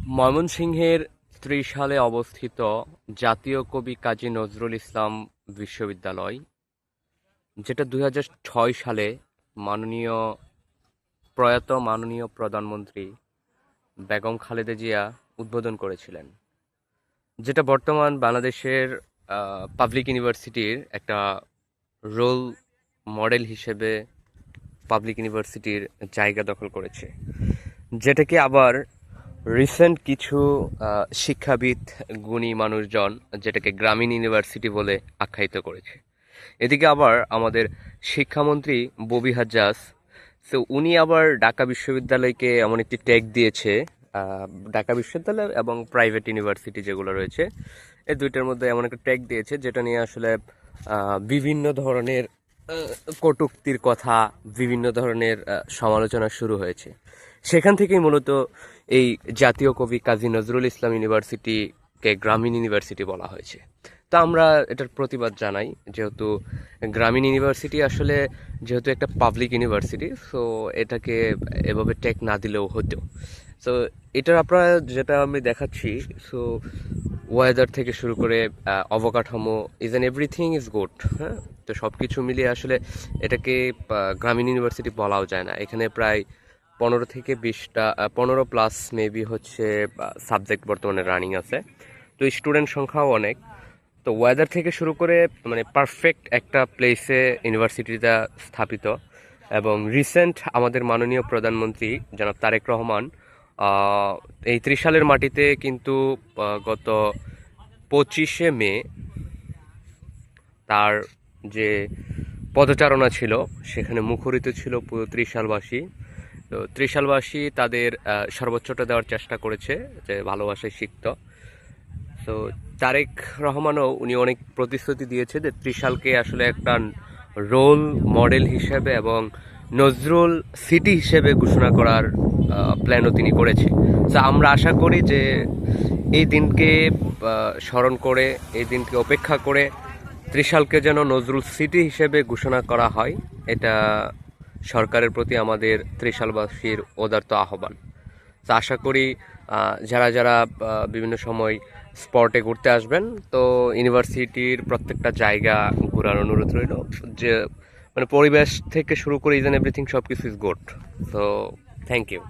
ময়মনসিংহের ত্রিশালে অবস্থিত জাতীয় কবি কাজী নজরুল ইসলাম বিশ্ববিদ্যালয়, যেটা 2006 সালে মাননীয় মাননীয় প্রধানমন্ত্রী বেগম খালেদা জিয়া উদ্বোধন করেছিলেন, যেটা বর্তমান বাংলাদেশের পাবলিক ইউনিভার্সিটির একটা রোল মডেল হিসেবে পাবলিক ইউনিভার্সিটির জায়গা দখল করেছে, যেটাকে আবার রিসেন্ট কিছু শিক্ষাবিদ, গুণী মানুষজন যেটাকে গ্রামীণ ইউনিভার্সিটি বলে আখ্যায়িত করেছে। এদিকে আবার আমাদের শিক্ষামন্ত্রী ববি হাজ্জাজ, তো উনি আবার ঢাকা বিশ্ববিদ্যালয়কে এমন একটি ট্যাগ দিয়েছে, ঢাকা বিশ্ববিদ্যালয় এবং প্রাইভেট ইউনিভার্সিটি যেগুলো রয়েছে এই দুইটার মধ্যে এমন একটা ট্যাগ দিয়েছে, যেটা নিয়ে আসলে বিভিন্ন ধরনের কটূক্তির কথা, বিভিন্ন ধরনের সমালোচনা শুরু হয়েছে। সেখান থেকেই মূলত এই জাতীয় কবি কাজী নজরুল ইসলাম ইউনিভার্সিটিকে গ্রামীণ ইউনিভার্সিটি বলা হয়েছে। তা আমরা এটার প্রতিবাদ জানাই, যেহেতু গ্রামীণ ইউনিভার্সিটি আসলে যেহেতু একটা পাবলিক ইউনিভার্সিটি, সো এটাকে এভাবে ট্যাগ না দিলেও হতো। সো এটার আপনারা যেটা আমি দেখাচ্ছি, সো ওয়েদার থেকে শুরু করে অবকাঠামো, is and everything is good. হ্যাঁ, তো সব কিছু মিলিয়ে আসলে এটাকে গ্রামীণ ইউনিভার্সিটি বলাও যায় না। এখানে প্রায় 15 থেকে 20টা 15+ মেবি হচ্ছে সাবজেক্ট বর্তমানে রানিং আছে। তো স্টুডেন্ট সংখ্যাও অনেক। তো ওয়েদার থেকে শুরু করে মানে পারফেক্ট একটা প্লেসে ইউনিভার্সিটিটা স্থাপিত। এবং রিসেন্ট আমাদের মাননীয় প্রধানমন্ত্রী জনাব তারেক রহমান এই ত্রিশালের মাটিতে কিন্তু গত 25শে মে তার যে পদচারণা ছিল সেখানে মুখরিত ছিল পুরো ত্রিশালবাসী। তো ত্রিশালবাসী তাদের সর্বোচ্চটা দেওয়ার চেষ্টা করেছে, যে ভালোবাসায় সিক্ত। তো তারেক রহমানও উনি অনেক প্রতিশ্রুতি দিয়েছে যে ত্রিশালকে আসলে একটা রোল মডেল হিসেবে এবং নজরুল সিটি হিসেবে ঘোষণা করার প্ল্যানও তিনি করেছে। তো আমরা আশা করি যে এই দিনকে স্মরণ করে, এই দিনকে অপেক্ষা করে ত্রিশালকে যেন নজরুল সিটি হিসেবে ঘোষণা করা হয়, এটা সরকারের প্রতি আমাদের ত্রিশালবাসীর উদারত আহ্বান। তো আশা করি যারা যারা বিভিন্ন সময় স্পটে ঘুরতে আসবেন, তো ইউনিভার্সিটির প্রত্যেকটা জায়গা ঘোরার অনুরোধ রইল। যে মানে পরিবেশ থেকে শুরু করে ইজ এন্ড এভরিথিং সব কিছু is good. So thank you.